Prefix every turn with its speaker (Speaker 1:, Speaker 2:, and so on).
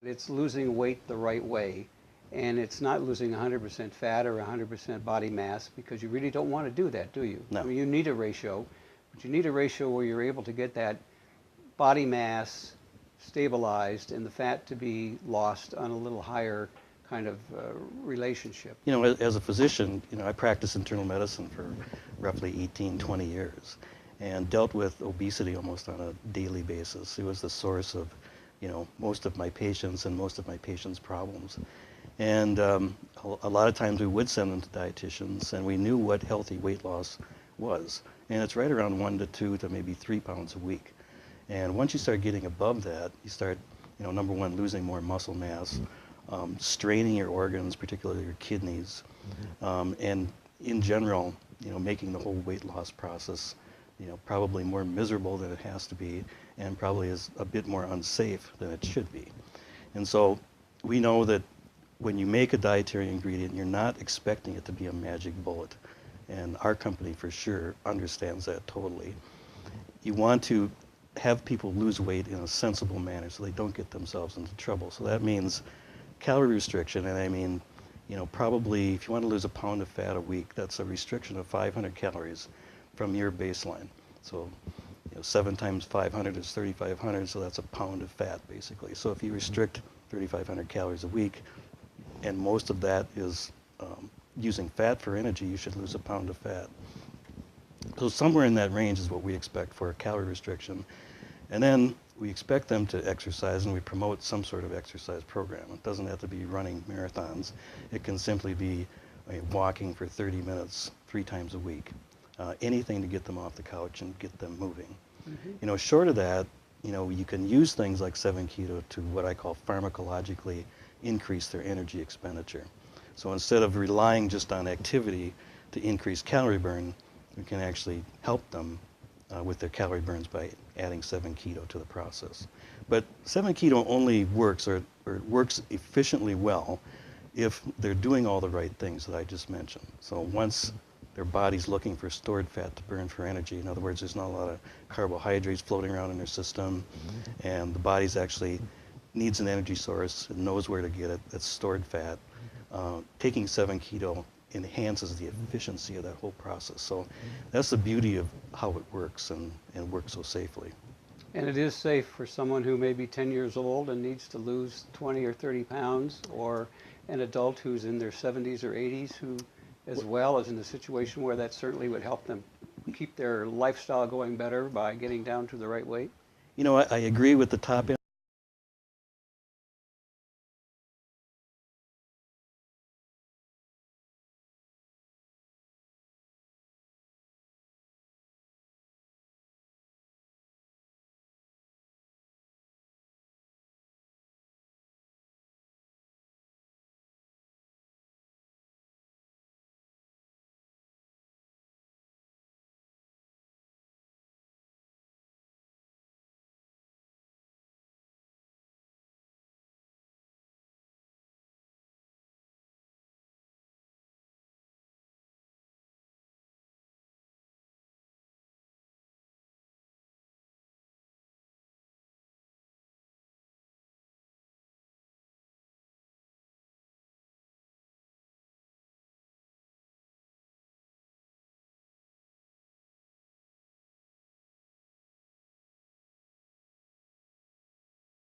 Speaker 1: It's losing weight the right way, and it's not losing 100% fat or 100% body mass, because you really don't want to do that, do you?
Speaker 2: No.
Speaker 1: I mean, you need a ratio, but you need a ratio where you're able to get that body mass stabilized and the fat to be lost on a little higher kind of relationship.
Speaker 2: You know, as a physician, you know, I practiced internal medicine for roughly 18, 20 years and dealt with obesity almost on a daily basis. It was the source of, you know, most of my patients and most of my patients' problems. And a lot of times we would send them to dietitians, and we knew what healthy weight loss was. And it's right around 1 to 2 to maybe 3 pounds a week. And once you start getting above that, you start, you know, number one, losing more muscle mass, straining your organs, particularly your kidneys, and in general, you know, making the whole weight loss process, you know, probably more miserable than it has to be, and probably is a bit more unsafe than it should be. And so we know that when you make a dietary ingredient, you're not expecting it to be a magic bullet. And our company for sure understands that totally. You want to have people lose weight in a sensible manner so they don't get themselves into trouble. So that means calorie restriction, and I mean, you know, probably if you want to lose a pound of fat a week, that's a restriction of 500 calories from your baseline. So, you know, 7 times 500 is 3,500, so that's a pound of fat basically. So if you restrict 3,500 calories a week, and most of that is using fat for energy, you should lose a pound of fat. So somewhere in that range is what we expect for a calorie restriction. And then we expect them to exercise, and we promote some sort of exercise program. It doesn't have to be running marathons. It can simply be walking for 30 minutes 3 times a week. Anything to get them off the couch and get them moving. You know, short of that, you know, you can use things like 7-keto to what I call pharmacologically increase their energy expenditure. So instead of relying just on activity to increase calorie burn, we can actually help them with their calorie burns by adding 7-keto to the process. But 7-keto only works or works efficiently well if they're doing all the right things that I just mentioned. So once their body's looking for stored fat to burn for energy, in other words, there's not a lot of carbohydrates floating around in their system, and the body's actually needs an energy source and knows where to get it, that's stored fat. Taking 7-keto enhances the efficiency of that whole process. So that's the beauty of how it works and works so safely.
Speaker 1: And it is safe for someone who may be 10 years old and needs to lose 20 or 30 pounds, or an adult who's in their 70s or 80s who as well is in a situation where that certainly would help them keep their lifestyle going better by getting down to the right weight.
Speaker 2: You know, I agree with the top end.